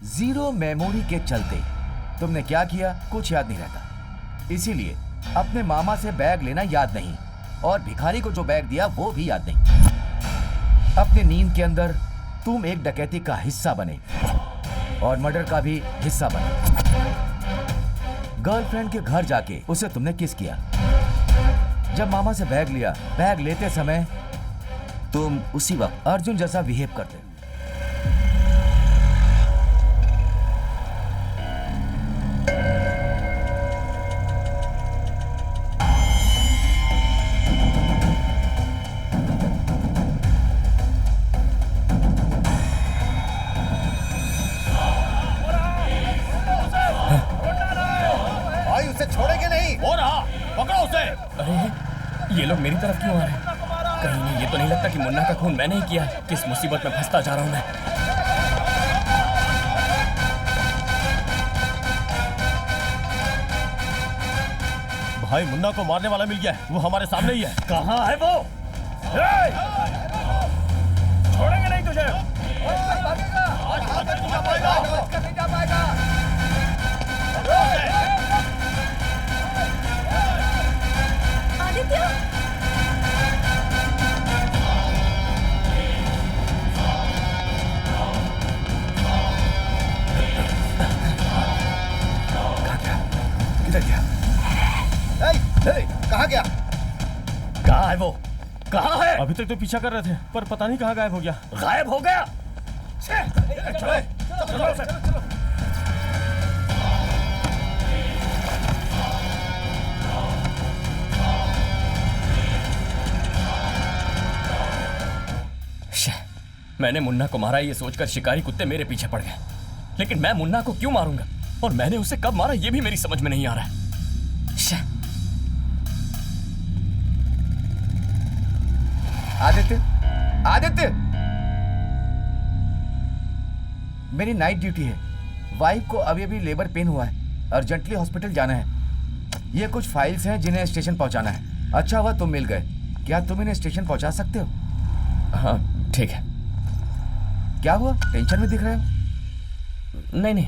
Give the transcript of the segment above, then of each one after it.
Zero memory के चलते तुमने क्या किया कुछ याद नहीं रहता, इसीलिए अपने मामा से बैग लेना याद नहीं और भिखारी को जो बैग दिया वो भी याद नहीं। अपने नींद के अंदर तुम एक डकैती का हिस्सा बने और मर्डर का भी हिस्सा बने। गर्लफ्रेंड के घर जाके उसे तुमने किस किया। जब मामा से बैग लिया, बैग लेते समय तुम उसी वक्त अर्जुन जैसा बिहेव करते। भाई उसे छोड़ेंगे नहीं। हो रहा, पकड़ो उसे। अरे ये लोग मेरी तरफ क्यों आ रहे हैं? कहीं नहीं, ये तो नहीं लगता कि मुन्ना का खून मैंने ही किया है। किस मुसीबत में फंसता जा रहा हूं मैं। भाई मुन्ना को मारने वाला मिल गया है, वो हमारे सामने ही है। कहाँ है वो? छोड़ेंगे नहीं तुझे। आदित्य, किधर गया? कहाँ गया? कहाँ है वो? कहाँ है? अभी तक तो पीछा कर रहे थे, पर पता नहीं कहाँ गायब हो गया। गायब हो गया? मैंने मुन्ना को मारा ये सोचकर शिकारी कुत्ते मेरे पीछे पड़ गए, लेकिन मैं मुन्ना को क्यों मारूंगा और मैंने उसे कब मारा ये भी मेरी समझ में नहीं आ रहा है। आदित्य, आदित्य, मेरी नाइट ड्यूटी है। वाइफ को अभी अभी लेबर पेन हुआ है, अर्जेंटली हॉस्पिटल जाना है। ये कुछ फाइल्स हैं जिन्हें स्टेशन पहुंचाना है। अच्छा हुआ तुम मिल गए। क्या तुम इन्हें स्टेशन पहुंचा सकते हो? हाँ ठीक है। क्या हुआ, टेंशन में दिख रहे हो? नहीं नहीं।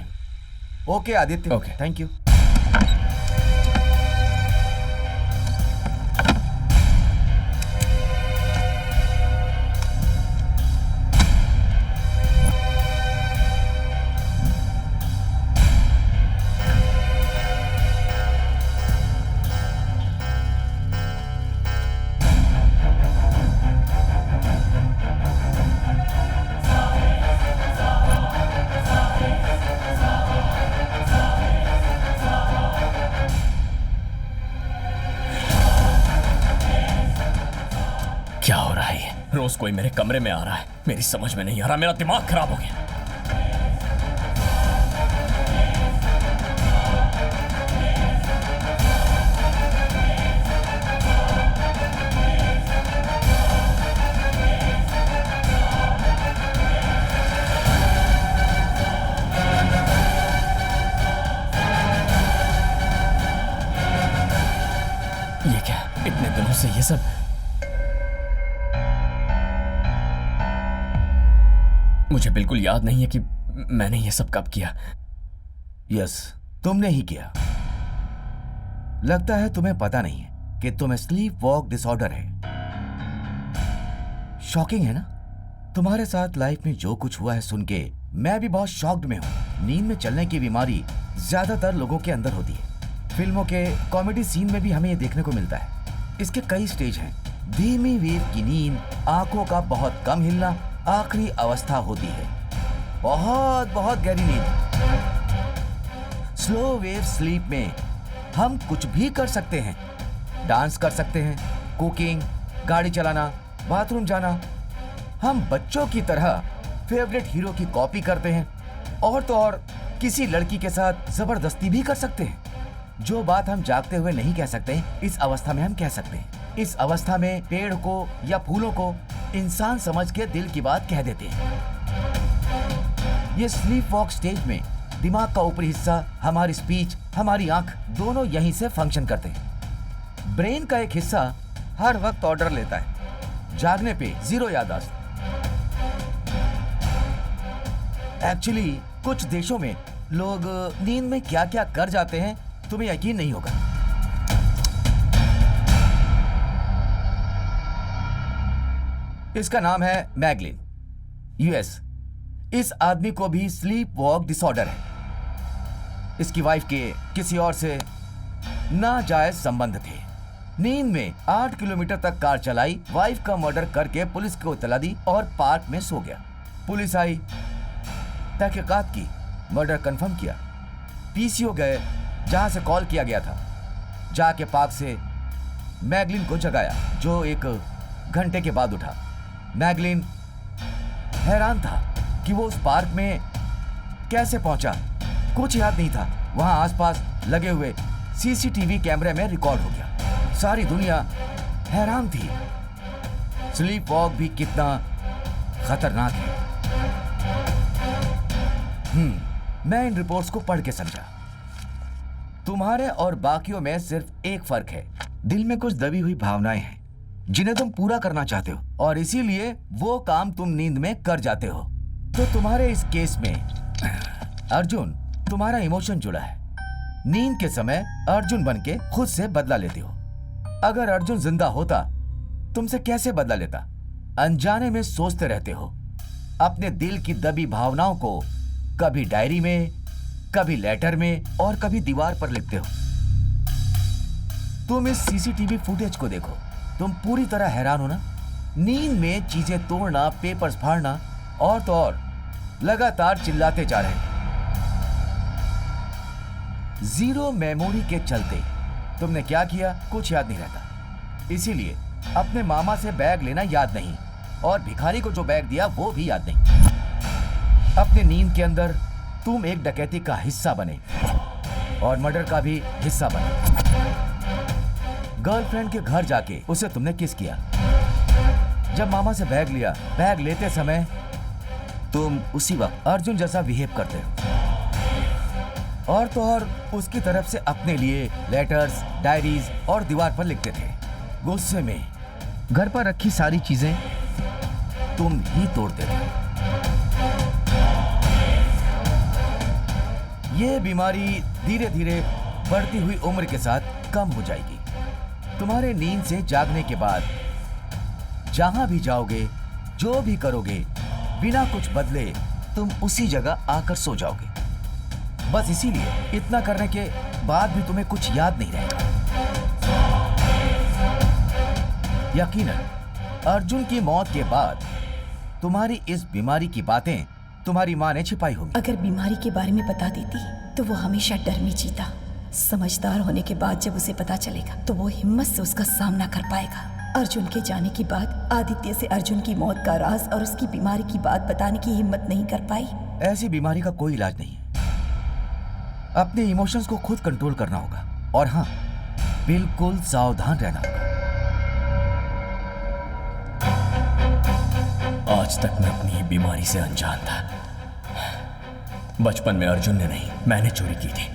Okay Aditya, okay. Thank you. क्या हो रहा है ये? रोज कोई मेरे कमरे में आ रहा है, मेरी समझ में नहीं आ रहा, मेरा दिमाग खराब हो गया। ये क्या, इतने दिनों से ये सब? मुझे बिल्कुल याद नहीं है कि मैंने ये सब कब किया। यस, तुमने ही किया। लगता है तुम्हें पता नहीं है कि तुम्हें स्लीप वॉक डिसऑर्डर है। शॉकिंग है ना? तुम्हारे साथ लाइफ में जो कुछ हुआ है सुन के मैं भी बहुत शॉक्ड में हूं। नींद में चलने की बीमारी ज्यादातर लोगों के अंदर होती है। फिल्मों के कॉमेडी सीन में भी हमें ये देखने को मिलता है। इसके कई स्टेज हैं। धीमी वेव की नींद, आंखों का बहुत कम हिलना आखिरी अवस्था होती है। बहुत बहुत गहरी नींद, स्लो वेव स्लीप में हम कुछ भी कर सकते हैं। डांस कर सकते हैं, कुकिंग, गाड़ी चलाना, बाथरूम जाना। हम बच्चों की तरह फेवरेट हीरो की कॉपी करते हैं और तो और किसी लड़की के साथ जबरदस्ती भी कर सकते हैं। जो बात हम जागते हुए नहीं कह सकते, इस अवस्था में हम कह सकते हैं। इस अवस्था में पेड़ को या फूलों को इंसान समझ के दिल की बात कह देते हैं। ये स्लीप वॉक स्टेज में दिमाग का ऊपरी हिस्सा, हमारी स्पीच, हमारी आंख दोनों यहीं से फंक्शन करते हैं। ब्रेन का एक हिस्सा हर वक्त ऑर्डर लेता है, जागने पे जीरो याददाश्त। एक्चुअली कुछ देशों में लोग नींद में क्या क्या कर जाते हैं तुम्हें यकीन नहीं होगा। इसका नाम है मैगलिन, यूएस। इस आदमी को भी स्लीप वॉक डिसऑर्डर है। इसकी वाइफ के किसी और से नाजायज संबंध थे। नींद में 8 किलोमीटर तक कार चलाई, वाइफ का मर्डर करके पुलिस को इत्तला दी और पार्क में सो गया। पुलिस आई, तहकीकात की, मर्डर कंफर्म किया। पीसीओ गए जहां से कॉल किया गया था, जाके पार्क से मैगलिन को जगाया, जो 1 घंटे के बाद उठा। मैगलिन हैरान था कि वो उस पार्क में कैसे पहुंचा। कुछ याद नहीं था। वहां आसपास लगे हुए सीसीटीवी कैमरे में रिकॉर्ड हो गया। सारी दुनिया हैरान थी। स्लीप वॉक भी कितना खतरनाक है। मैं इन रिपोर्ट्स को पढ़ के समझा। तुम्हारे और बाकियों में सिर्फ एक फर्क है, दिल में कुछ दबी हुई भावनाएं हैं जिन्हें तुम पूरा करना चाहते हो, और इसीलिए वो काम तुम नींद में कर जाते हो। तो तुम्हारे इस केस में अर्जुन तुम्हारा इमोशन जुड़ा है। नींद के समय अर्जुन बनके खुद से बदला लेते हो। अगर अर्जुन जिंदा होता तुमसे कैसे बदला लेता? अनजाने में सोचते रहते हो अपने दिल की दबी भावनाओं को, कभी डायरी में, कभी लेटर में और कभी दीवार पर लिखते हो। तुम इस सीसीटीवी फुटेज को देखो, तुम पूरी तरह हैरान हो ना। नींद में चीजें तोड़ना, पेपर्स फाड़ना और तो और लगातार चिल्लाते जा रहे हैं। जीरो मेमोरी के चलते तुमने क्या किया कुछ याद नहीं रहता। इसीलिए अपने मामा से बैग लेना याद नहीं, और भिखारी को जो बैग दिया वो भी याद नहीं। अपने नींद के अंदर तुम एक डकैती का हिस्सा बने और मर्डर का भी हिस्सा बने। गर्लफ्रेंड के घर जाके उसे तुमने किस किया। जब मामा से बैग लिया, बैग लेते समय तुम उसी वक्त अर्जुन जैसा बिहेव करते हो, और तो और उसकी तरफ से अपने लिए लेटर्स, डायरीज और दीवार पर लिखते थे। गुस्से में घर पर रखी सारी चीजें तुम ही तोड़ते थे। ये बीमारी धीरे धीरे बढ़ती हुई उम्र के साथ कम हो जाएगी। तुम्हारे नींद से जागने के बाद जहां भी जाओगे, जो भी करोगे, बिना कुछ बदले तुम उसी जगह आकर सो जाओगे। बस इसीलिए इतना करने के बाद भी तुम्हें कुछ याद नहीं रहेगा। यकीनन अर्जुन की मौत के बाद तुम्हारी इस बीमारी की बातें तुम्हारी माँ ने छिपाई होंगी। अगर बीमारी के बारे में बता देती तो वो हमेशा डर में जीता। समझदार होने के बाद जब उसे पता चलेगा तो वो हिम्मत से उसका सामना कर पाएगा। अर्जुन के जाने के बाद आदित्य से अर्जुन की मौत का राज और उसकी बीमारी की बात बताने की हिम्मत नहीं कर पाई। ऐसी बीमारी का कोई इलाज नहीं है। अपने इमोशंस को खुद कंट्रोल करना होगा, और हाँ, बिल्कुल सावधान रहना होगा। आज तक मैं अपनी ही बीमारी से अनजान था। बचपन में अर्जुन ने नहीं, मैंने चोरी की थी।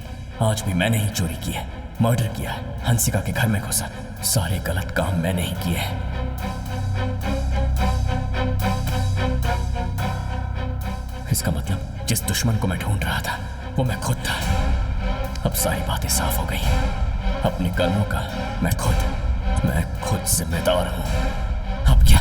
आज भी मैंने ही चोरी की है, मर्डर किया है, हंसिका के घर में घुसा। सारे गलत काम मैंने ही किए हैं। इसका मतलब जिस दुश्मन को मैं ढूंढ रहा था वो मैं खुद था। अब सारी बातें साफ हो गई। अपने कर्मों का मैं खुद जिम्मेदार हूं। अब क्या?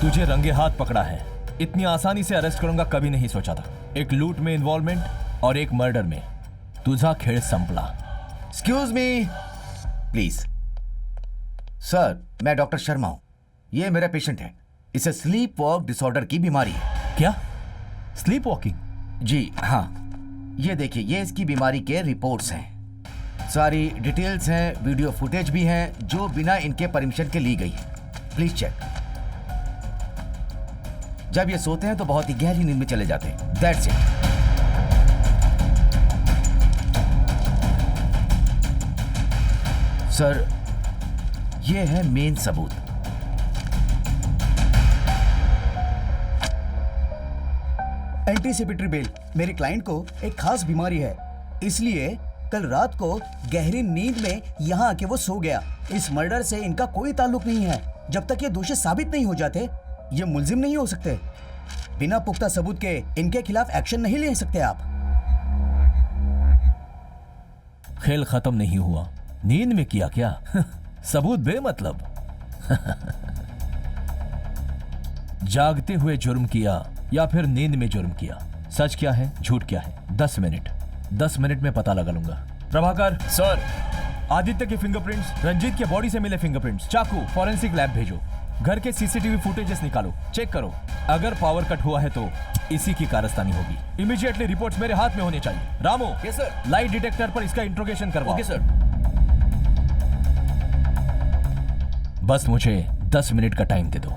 तुझे रंगे हाथ पकड़ा है। इतनी आसानी से अरेस्ट करूंगा कभी नहीं सोचा था। एक लूट में इन्वॉल्वमेंट और एक मर्डर में तुझा खेळ संपला। Excuse me please. सर, मैं डॉक्टर शर्मा हूं। ये मेरा पेशेंट है। इसे स्लीप वॉक डिसऑर्डर की बीमारी है। क्या? Sleep walking? जी हाँ, ये देखिए, ये इसकी बीमारी के रिपोर्ट्स हैं। सारी डिटेल्स हैं, वीडियो फुटेज भी हैं जो बिना इनके परमिशन के ली गई है। Please check. जब ये सोते हैं तो बहुत ही गहरी नींद में चले जाते हैं। That's it. सर, ये है मेन सबूत। Anticipatory bail. मेरे क्लाइंट को एक खास बीमारी है, इसलिए कल रात को गहरी नींद में यहाँ आके वो सो गया। इस मर्डर से इनका कोई ताल्लुक नहीं है। जब तक ये दोषी साबित नहीं हो जाते, ये मुलजिम नहीं हो सकते। बिना पुख्ता सबूत के इनके खिलाफ एक्शन नहीं ले सकते आप। खेल खत्म नहीं हुआ। नींद में किया क्या? सबूत बेमतलब। जागते हुए जुर्म किया या फिर नींद में जुर्म किया, सच क्या है झूठ क्या है? 10 मिनट में पता लगा लूंगा। प्रभाकर सर, आदित्य के फिंगरप्रिंट्स, रंजीत के बॉडी से मिले फिंगरप्रिंट्स, चाकू फॉरेंसिक लैब भेजो। घर के सीसीटीवी फुटेजेस निकालो, चेक करो। अगर पावर कट हुआ है तो इसी की कारस्तानी होगी। इमीडिएटली रिपोर्ट्स मेरे हाथ में होने चाहिए। Ramu, yes sir. Light detector पर इसका इंट्रोगेशन करवाओ। Okay sir. बस मुझे 10 मिनट का टाइम दे दो।